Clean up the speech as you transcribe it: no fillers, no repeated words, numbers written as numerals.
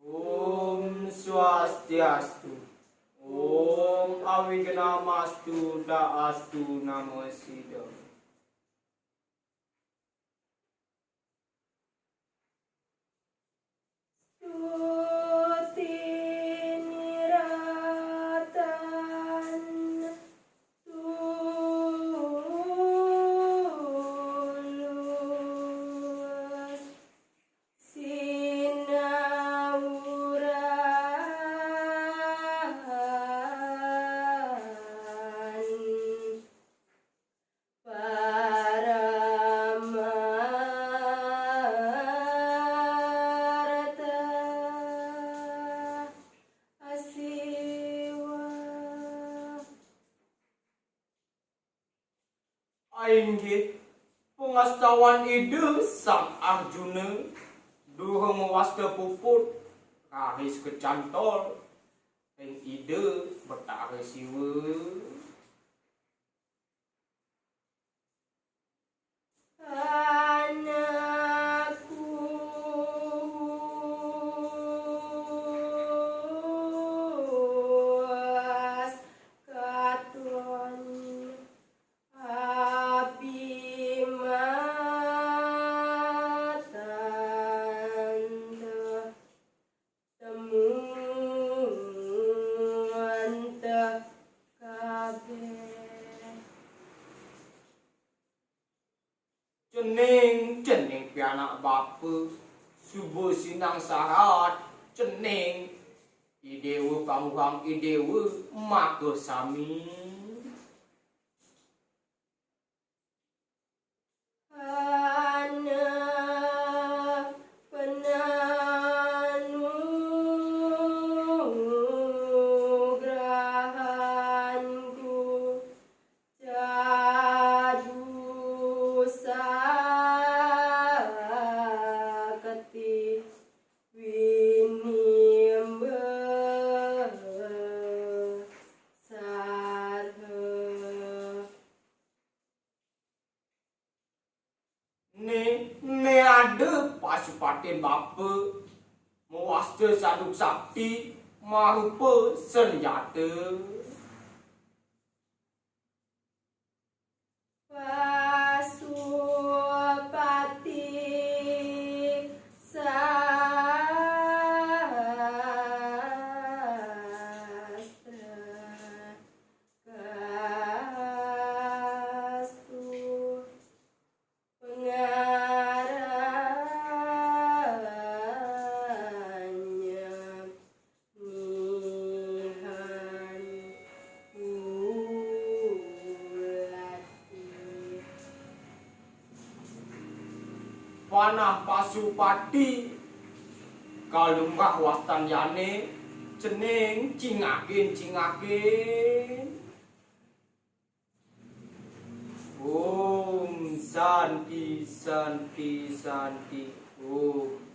Om Swastiastu. Om Avignamastu Daastu Namo Siddhaya. Ainggih pengastawan ide sang Arjuna duha mewasta puput karis kecantol ing ide betare siwa cening pianak bapa subuh sinang sarat cening idewa panggang idewa maka sami ne ada pasupatin bapa mewasta saduk sakti marupa senjata panah pasupati kalunggah wastan yane cening cingakin Om Santi Santi Santi Om